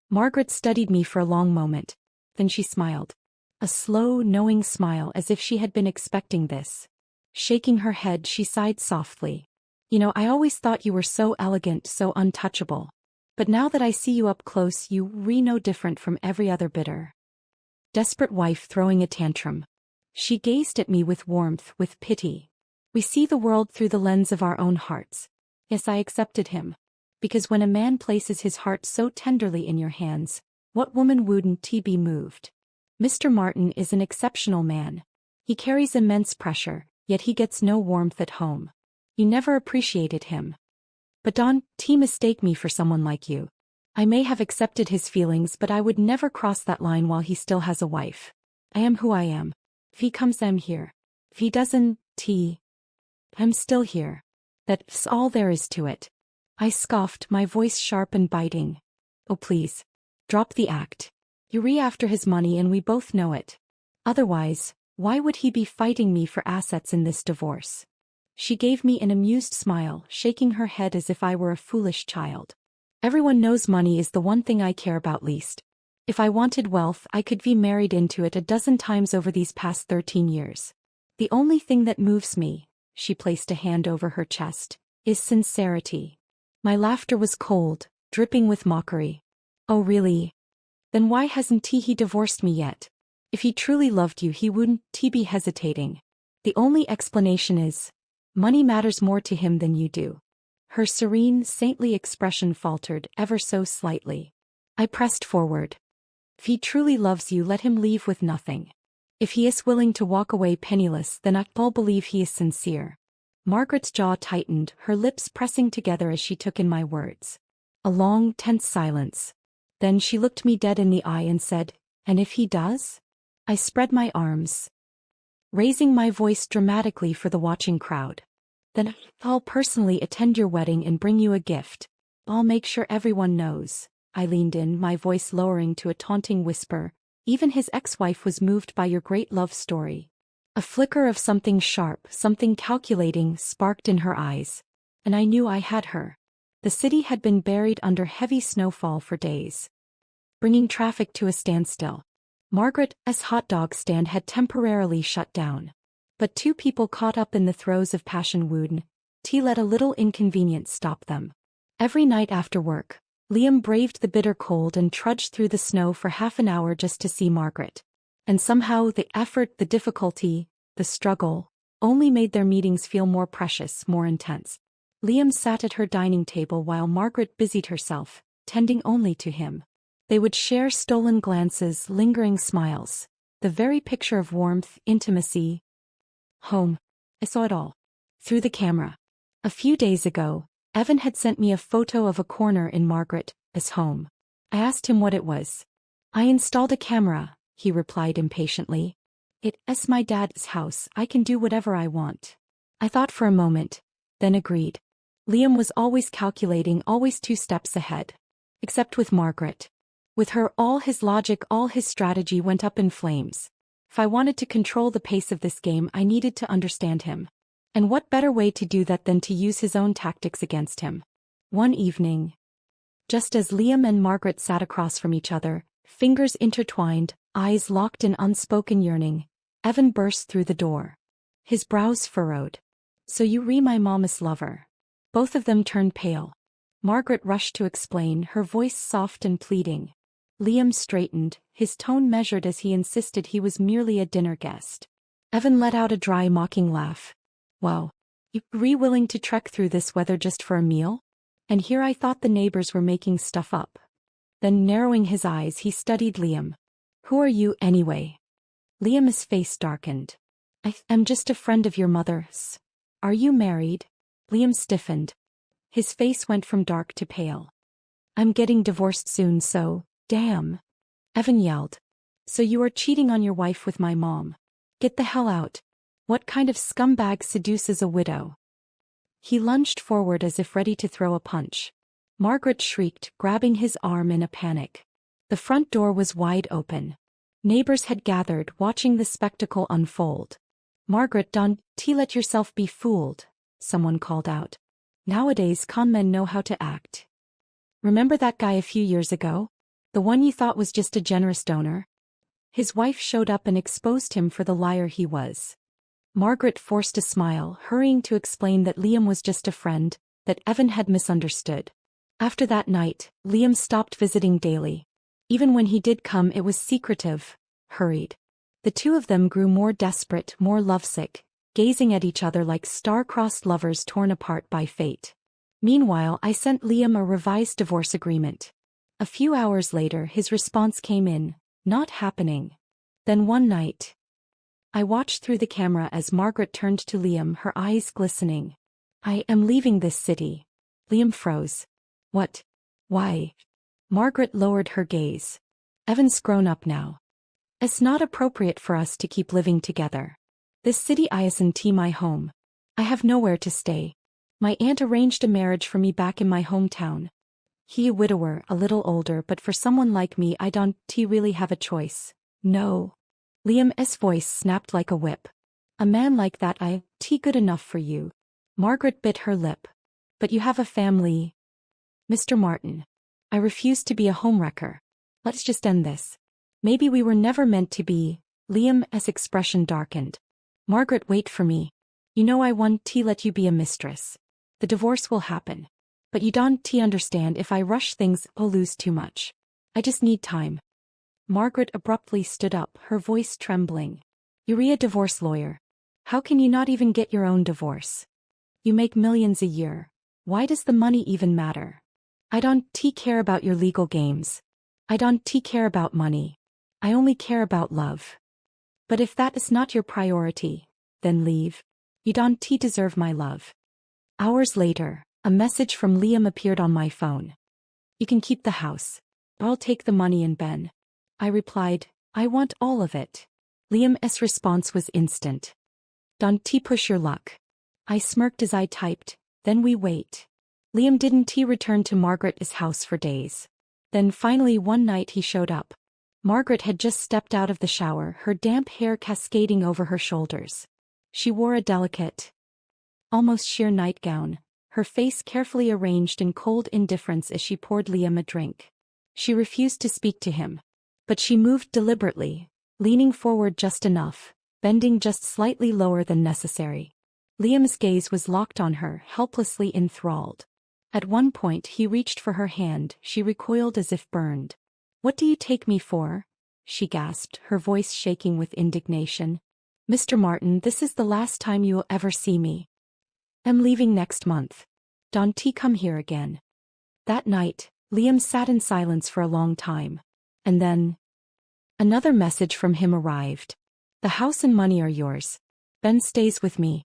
Margaret studied me for a long moment. Then she smiled. A slow, knowing smile as if she had been expecting this. Shaking her head, she sighed softly. You know, I always thought you were so elegant, so untouchable. But now that I see you up close, you no different from every other bitter, desperate wife throwing a tantrum. She gazed at me with warmth, with pity. We see the world through the lens of our own hearts. Yes, I accepted him. Because when a man places his heart so tenderly in your hands, what woman wouldn't be moved? Mr. Martin is an exceptional man. He carries immense pressure, yet he gets no warmth at home. You never appreciated him. But don't mistake me for someone like you. I may have accepted his feelings, but I would never cross that line while he still has a wife. I am who I am. If he comes, I'm here. If he doesn't, I'm still here. That's all there is to it. I scoffed, my voice sharp and biting. Oh please. Drop the act. You're after his money and we both know it. Otherwise, why would he be fighting me for assets in this divorce? She gave me an amused smile, shaking her head as if I were a foolish child. Everyone knows money is the one thing I care about least. If I wanted wealth, I could be married into it a dozen times over these past 13 years. The only thing that moves me, she placed a hand over her chest, is sincerity. My laughter was cold, dripping with mockery. Oh really? Then why hasn't he divorced me yet? If he truly loved you, he wouldn't be hesitating. The only explanation is, money matters more to him than you do. Her serene, saintly expression faltered ever so slightly. I pressed forward. If he truly loves you, let him leave with nothing. If he is willing to walk away penniless, then I'll believe he is sincere. Margaret's jaw tightened, her lips pressing together as she took in my words. A long, tense silence. Then she looked me dead in the eye and said, "And if he does?" I spread my arms, raising my voice dramatically for the watching crowd. "Then I'll personally attend your wedding and bring you a gift. I'll make sure everyone knows." I leaned in, my voice lowering to a taunting whisper. Even his ex-wife was moved by your great love story. A flicker of something sharp, something calculating, sparked in her eyes. And I knew I had her. The city had been buried under heavy snowfall for days, bringing traffic to a standstill. Margaret's hot dog stand had temporarily shut down. But two people caught up in the throes of passion wouldn't let a little inconvenience stop them. Every night after work, Liam braved the bitter cold and trudged through the snow for half an hour just to see Margaret. And somehow the effort, the difficulty, the struggle, only made their meetings feel more precious, more intense. Liam sat at her dining table while Margaret busied herself, tending only to him. They would share stolen glances, lingering smiles, the very picture of warmth, intimacy. Home. I saw it all. Through the camera. A few days ago, Evan had sent me a photo of a corner in Margaret's home. I asked him what it was. "I installed a camera," he replied impatiently. "It's my dad's house, I can do whatever I want." I thought for a moment, then agreed. Liam was always calculating, always 2 steps ahead. Except with Margaret. With her, all his logic, all his strategy went up in flames. If I wanted to control the pace of this game, I needed to understand him. And what better way to do that than to use his own tactics against him? One evening, just as Liam and Margaret sat across from each other, fingers intertwined, eyes locked in unspoken yearning, Evan burst through the door. His brows furrowed. "So you re my mama's lover." Both of them turned pale. Margaret rushed to explain, her voice soft and pleading. Liam straightened, his tone measured as he insisted he was merely a dinner guest. Evan let out a dry, mocking laugh. "Wow. You willing to trek through this weather just for a meal? And here I thought the neighbors were making stuff up." Then narrowing his eyes, he studied Liam. "Who are you, anyway?" Liam's face darkened. "I am just a friend of your mother's." "Are you married?" Liam stiffened. His face went from dark to pale. "I'm getting divorced soon, so, damn." Evan yelled. "So you are cheating on your wife with my mom? Get the hell out. What kind of scumbag seduces a widow?" He lunged forward as if ready to throw a punch. Margaret shrieked, grabbing his arm in a panic. The front door was wide open. Neighbors had gathered, watching the spectacle unfold. "Margaret, don't let yourself be fooled," someone called out. "Nowadays con men know how to act. Remember that guy a few years ago? The one you thought was just a generous donor? His wife showed up and exposed him for the liar he was." Margaret forced a smile, hurrying to explain that Liam was just a friend, that Evan had misunderstood. After that night, Liam stopped visiting daily. Even when he did come, it was secretive, hurried. The two of them grew more desperate, more lovesick, gazing at each other like star-crossed lovers torn apart by fate. Meanwhile, I sent Liam a revised divorce agreement. A few hours later, his response came in, "Not happening." Then one night, I watched through the camera as Margaret turned to Liam, her eyes glistening. "I am leaving this city." Liam froze. "What? Why?" Margaret lowered her gaze. "Evan's grown up now. It's not appropriate for us to keep living together. This city isn't my home. I have nowhere to stay. My aunt arranged a marriage for me back in my hometown. He a widower, a little older, but for someone like me I don't really have a choice. No." Liam's voice snapped like a whip. "A man like that good enough for you." Margaret bit her lip. "But you have a family." "Mr. Martin. I refuse to be a homewrecker. Let's just end this. Maybe we were never meant to be." Liam's expression darkened. "Margaret, wait for me. You know I want to let you be a mistress. The divorce will happen. But you don't understand, if I rush things, I'll lose too much. I just need time." Margaret abruptly stood up, her voice trembling. "You're a divorce lawyer. How can you not even get your own divorce? You make millions a year. Why does the money even matter? I don't care about your legal games. I don't care about money. I only care about love. But if that is not your priority, then leave. You don't deserve my love." Hours later, a message from Liam appeared on my phone. "You can keep the house. I'll take the money and Ben." I replied, "I want all of it." Liam's response was instant. "Don't push your luck." I smirked as I typed, "Then we wait." Liam didn't return to Margaret's house for days. Then finally one night he showed up. Margaret had just stepped out of the shower, her damp hair cascading over her shoulders. She wore a delicate, almost sheer nightgown, her face carefully arranged in cold indifference as she poured Liam a drink. She refused to speak to him. But she moved deliberately, leaning forward just enough, bending just slightly lower than necessary. Liam's gaze was locked on her, helplessly enthralled. At one point he reached for her hand, she recoiled as if burned. "What do you take me for?" she gasped, her voice shaking with indignation. "Mr. Martin, this is the last time you will ever see me. I'm leaving next month. Don't come here again." That night, Liam sat in silence for a long time. And then, another message from him arrived. "The house and money are yours. Ben stays with me."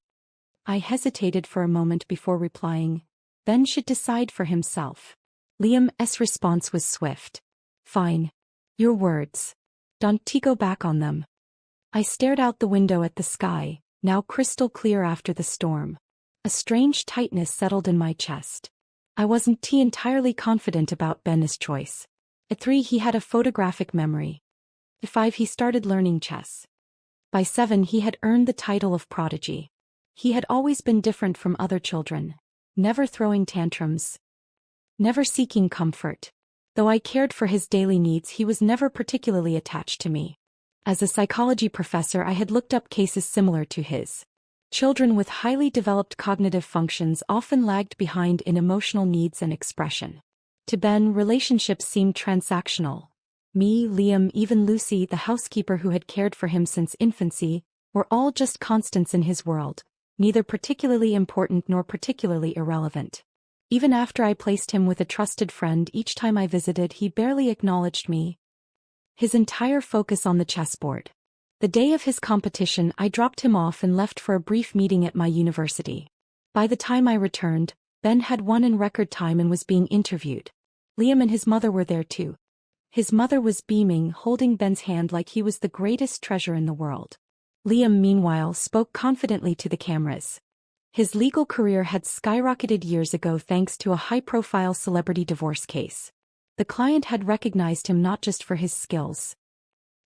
I hesitated for a moment before replying. Ben should decide for himself. Liam's response was swift. "Fine. Your words. Don't go back on them." I stared out the window at the sky, now crystal clear after the storm. A strange tightness settled in my chest. I wasn't entirely confident about Ben's choice. At 3 he had a photographic memory. At 5 he started learning chess. By 7 he had earned the title of prodigy. He had always been different from other children, never throwing tantrums, never seeking comfort. Though I cared for his daily needs, he was never particularly attached to me. As a psychology professor, I had looked up cases similar to his. Children with highly developed cognitive functions often lagged behind in emotional needs and expression. To Ben, relationships seemed transactional. Me, Liam, even Lucy, the housekeeper who had cared for him since infancy, were all just constants in his world, neither particularly important nor particularly irrelevant. Even after I placed him with a trusted friend each time I visited, he barely acknowledged me. His entire focus on the chessboard. The day of his competition, I dropped him off and left for a brief meeting at my university. By the time I returned, Ben had won in record time and was being interviewed. Liam and his mother were there too. His mother was beaming, holding Ben's hand like he was the greatest treasure in the world. Liam, meanwhile, spoke confidently to the cameras. His legal career had skyrocketed years ago thanks to a high-profile celebrity divorce case. The client had recognized him not just for his skills,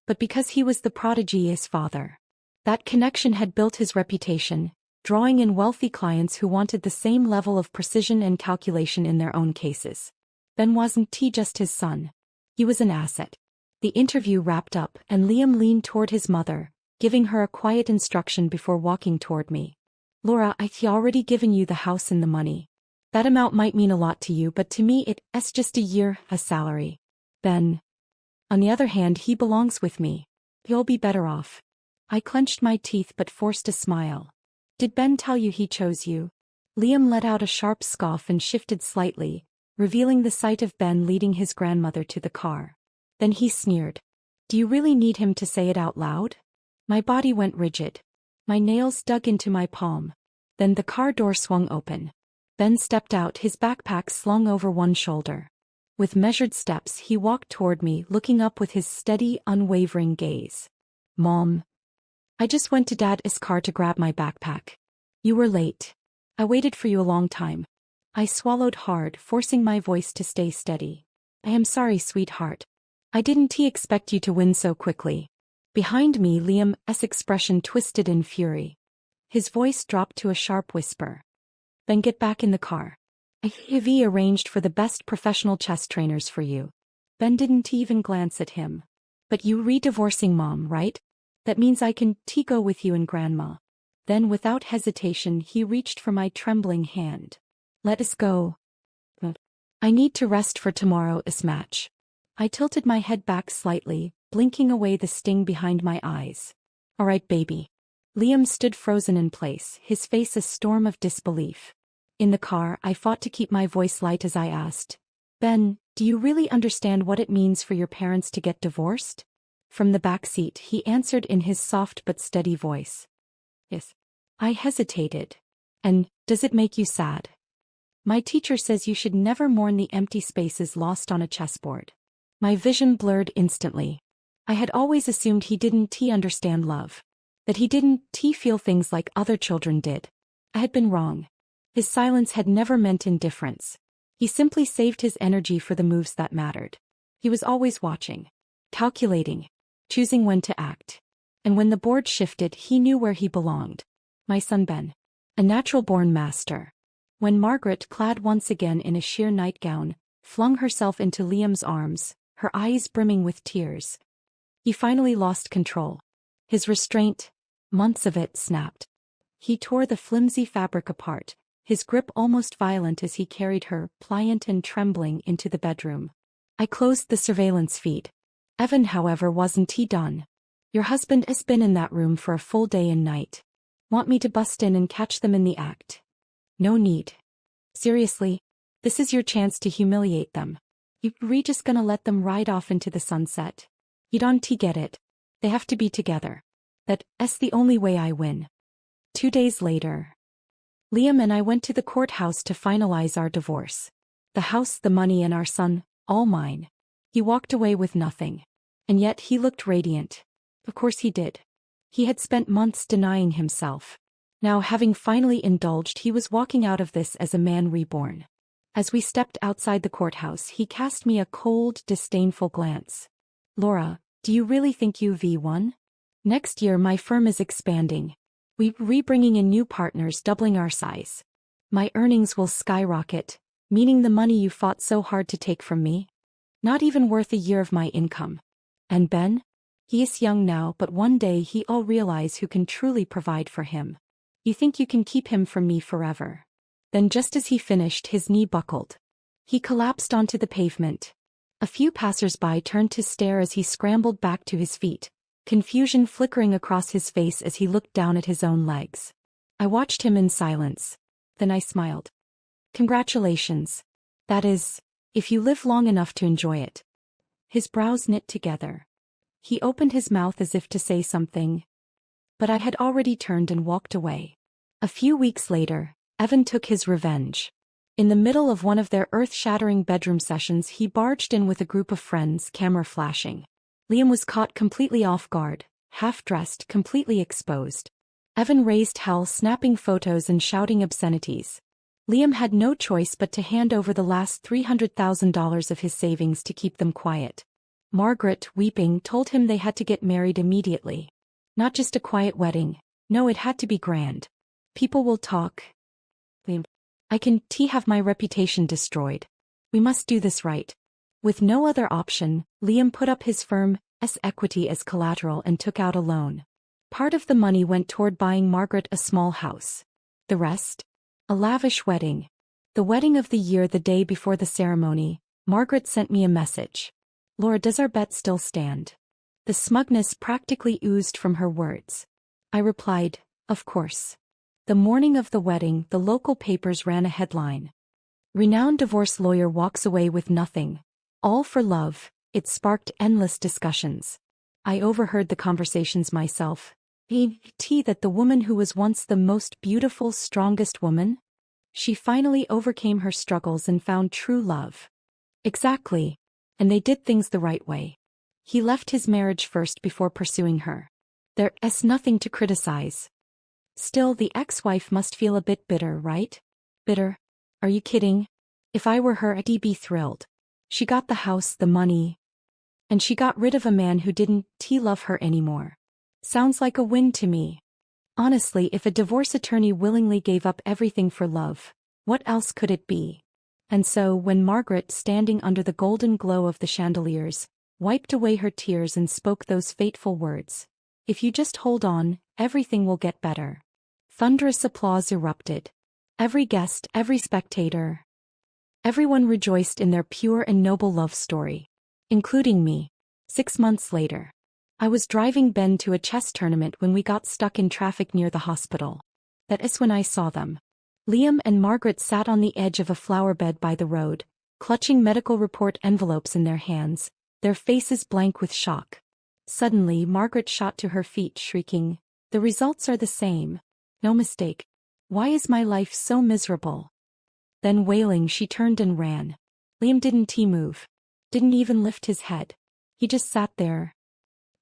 but because he was the prodigy his father. That connection had built his reputation, drawing in wealthy clients who wanted the same level of precision and calculation in their own cases. Ben wasn't just his son. He was an asset. The interview wrapped up, and Liam leaned toward his mother, giving her a quiet instruction before walking toward me. Laura, I've already given you the house and the money. That amount might mean a lot to you, but to me it's just a salary. Ben, on the other hand, he belongs with me. He'll be better off. I clenched my teeth but forced a smile. Did Ben tell you he chose you? Liam let out a sharp scoff and shifted slightly, revealing the sight of Ben leading his grandmother to the car. Then he sneered. Do you really need him to say it out loud? My body went rigid. My nails dug into my palm. Then the car door swung open. Ben stepped out, his backpack slung over one shoulder. With measured steps, he walked toward me, looking up with his steady, unwavering gaze. Mom. I just went to Dad's car to grab my backpack. You were late. I waited for you a long time. I swallowed hard, forcing my voice to stay steady. I am sorry, sweetheart. I didn't expect you to win so quickly. Behind me, Liam's expression twisted in fury. His voice dropped to a sharp whisper. Then get back in the car. I have arranged for the best professional chess trainers for you. Ben didn't even glance at him. But you re-divorcing Mom, right? That means I can go with you and Grandma. Then without hesitation he reached for my trembling hand. Let us go. I need to rest for tomorrow's match. I tilted my head back slightly, blinking away the sting behind my eyes. All right, baby. Liam stood frozen in place, his face a storm of disbelief. In the car, I fought to keep my voice light as I asked, Ben, do you really understand what it means for your parents to get divorced? From the back seat, he answered in his soft but steady voice. Yes. I hesitated. And, does it make you sad? My teacher says you should never mourn the empty spaces lost on a chessboard. My vision blurred instantly. I had always assumed he didn't understand love. That he didn't feel things like other children did. I had been wrong. His silence had never meant indifference. He simply saved his energy for the moves that mattered. He was always watching, calculating, choosing when to act. And when the board shifted, he knew where he belonged. My son Ben. A natural-born master. When Margaret, clad once again in a sheer nightgown, flung herself into Liam's arms, her eyes brimming with tears, he finally lost control. His restraint, months of it, snapped. He tore the flimsy fabric apart, his grip almost violent as he carried her, pliant and trembling, into the bedroom. I closed the surveillance feed. Evan, however, wasn't done. Your husband has been in that room for a full day and night. Want me to bust in and catch them in the act? No need. Seriously, this is your chance to humiliate them. You're just gonna let them ride off into the sunset? You don't get it. They have to be together. That's the only way I win. 2 days later, Liam and I went to the courthouse to finalize our divorce. The house, the money, and our son, all mine. He walked away with nothing. And yet he looked radiant. Of course he did. He had spent months denying himself. Now, having finally indulged, he was walking out of this as a man reborn. As we stepped outside the courthouse, he cast me a cold, disdainful glance. Laura, do you really think you've won? Next year my firm is expanding. We're bringing in new partners doubling our size. My earnings will skyrocket, meaning the money you fought so hard to take from me? Not even worth a year of my income. And Ben? He is young now, but one day he'll realize who can truly provide for him. You think you can keep him from me forever? Then just as he finished, his knee buckled. He collapsed onto the pavement. A few passers-by turned to stare as he scrambled back to his feet, confusion flickering across his face as he looked down at his own legs. I watched him in silence. Then I smiled. Congratulations. That is, if you live long enough to enjoy it. His brows knit together. He opened his mouth as if to say something, but I had already turned and walked away. A few weeks later, Evan took his revenge. In the middle of one of their earth-shattering bedroom sessions, he barged in with a group of friends, camera flashing. Liam was caught completely off guard, half-dressed, completely exposed. Evan raised hell, snapping photos and shouting obscenities. Liam had no choice but to hand over the last $300,000 of his savings to keep them quiet. Margaret, weeping, told him they had to get married immediately. Not just a quiet wedding. No, it had to be grand. People will talk. Liam, I can't have my reputation destroyed. We must do this right. With no other option, Liam put up his firm's equity as collateral and took out a loan. Part of the money went toward buying Margaret a small house. The rest? A lavish wedding. The wedding of the year. The day before the ceremony, Margaret sent me a message. Laura, does our bet still stand? The smugness practically oozed from her words. I replied, of course. The morning of the wedding, the local papers ran a headline. Renowned divorce lawyer walks away with nothing. All for love. It sparked endless discussions. I overheard the conversations myself. That the woman who was once the most beautiful, strongest woman? She finally overcame her struggles and found true love. Exactly. And they did things the right way. He left his marriage first before pursuing her. There's nothing to criticize. Still, the ex-wife must feel a bit bitter, right? Bitter? Are you kidding? If I were her, I'd be thrilled. She got the house, the money. And she got rid of a man who didn't love her anymore. Sounds like a win to me. Honestly, if a divorce attorney willingly gave up everything for love, what else could it be? And so, when Margaret, standing under the golden glow of the chandeliers, wiped away her tears and spoke those fateful words, if you just hold on, everything will get better. Thunderous applause erupted. Every guest, every spectator. Everyone rejoiced in their pure and noble love story. Including me. 6 months later. I was driving Ben to a chess tournament when we got stuck in traffic near the hospital. That is when I saw them. Liam and Margaret sat on the edge of a flower bed by the road, clutching medical report envelopes in their hands, their faces blank with shock. Suddenly, Margaret shot to her feet, shrieking, "The results are the same. No mistake. Why is my life so miserable?" Then wailing, she turned and ran. Liam didn't move. Didn't even lift his head. He just sat there,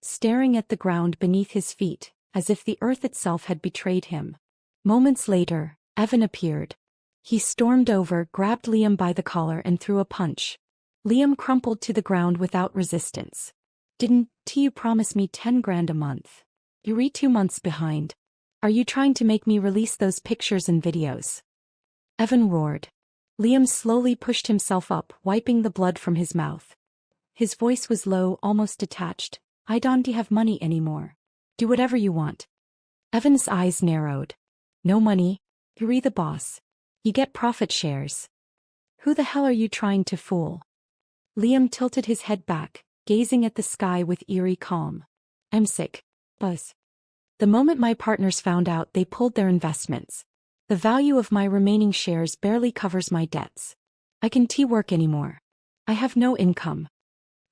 staring at the ground beneath his feet, as if the earth itself had betrayed him. Moments later, Evan appeared. He stormed over, grabbed Liam by the collar and threw a punch. Liam crumpled to the ground without resistance. "Didn't you promise me 10 grand a month? You're 2 months behind. Are you trying to make me release those pictures and videos?" Evan roared. Liam slowly pushed himself up, wiping the blood from his mouth. His voice was low, almost detached. "I don't have money anymore. Do whatever you want." Evan's eyes narrowed. "No money? You're the boss. You get profit shares. Who the hell are you trying to fool?" Liam tilted his head back, gazing at the sky with eerie calm. "I'm sick. Buzz. The moment my partners found out, they pulled their investments. The value of my remaining shares barely covers my debts. I can't work anymore. I have no income."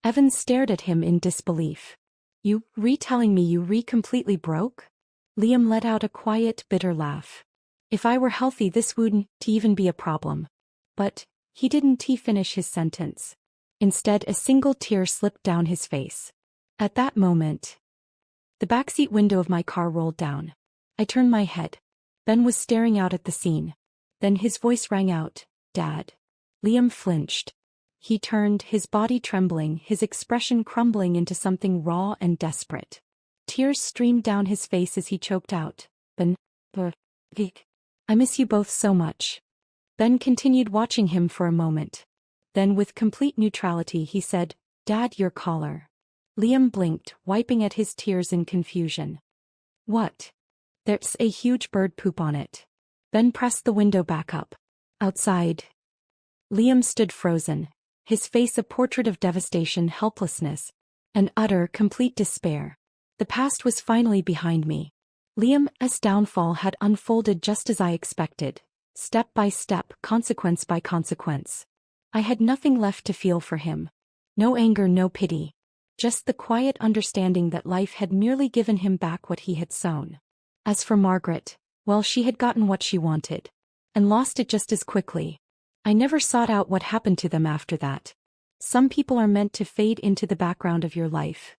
Evan stared at him in disbelief. "You telling me you completely broke?" Liam let out a quiet, bitter laugh. "If I were healthy, this wouldn't even be a problem." But he didn't finish his sentence. Instead, a single tear slipped down his face. At that moment, the backseat window of my car rolled down. I turned my head. Ben was staring out at the scene. Then his voice rang out, "Dad." Liam flinched. He turned, his body trembling, his expression crumbling into something raw and desperate. Tears streamed down his face as he choked out, Ben, I miss you both so much. Ben continued watching him for a moment. Then with complete neutrality he said, Dad, your collar. Liam blinked, wiping at his tears in confusion. What? There's a huge bird poop on it. Ben pressed the window back up. Outside. Liam stood frozen, his face a portrait of devastation, helplessness, and utter, complete despair. The past was finally behind me. Liam's downfall had unfolded just as I expected, step by step, consequence by consequence. I had nothing left to feel for him. No anger, no pity. Just the quiet understanding that life had merely given him back what he had sown. As for Margaret, well, she had gotten what she wanted. And lost it just as quickly. I never sought out what happened to them after that. Some people are meant to fade into the background of your life.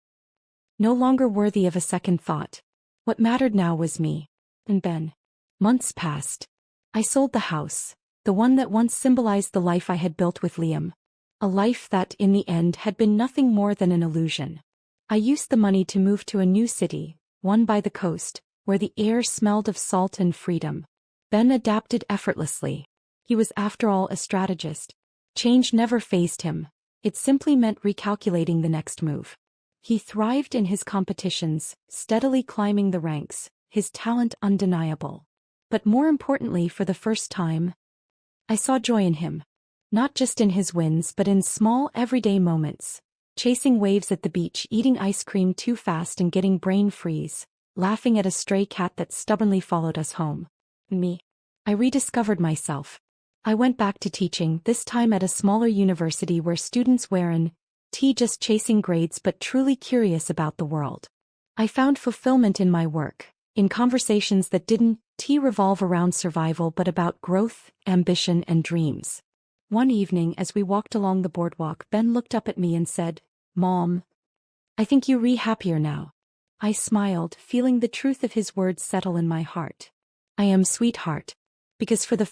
No longer worthy of a second thought. What mattered now was me. And Ben. Months passed. I sold the house, the one that once symbolized the life I had built with Liam. A life that, in the end, had been nothing more than an illusion. I used the money to move to a new city, one by the coast, where the air smelled of salt and freedom. Ben adapted effortlessly. He was after all a strategist. Change never fazed him. It simply meant recalculating the next move. He thrived in his competitions, steadily climbing the ranks, his talent undeniable. But more importantly, for the first time, I saw joy in him. Not just in his wins but in small everyday moments. Chasing waves at the beach, eating ice cream too fast and getting brain freeze, laughing at a stray cat that stubbornly followed us home. Me. I rediscovered myself. I went back to teaching, this time at a smaller university where students weren't just chasing grades but truly curious about the world. I found fulfillment in my work, in conversations that didn't revolve around survival but about growth, ambition, and dreams. One evening as we walked along the boardwalk, Ben looked up at me and said, Mom, I think you're happier now. I smiled, feeling the truth of his words settle in my heart. I am, sweetheart. Because for the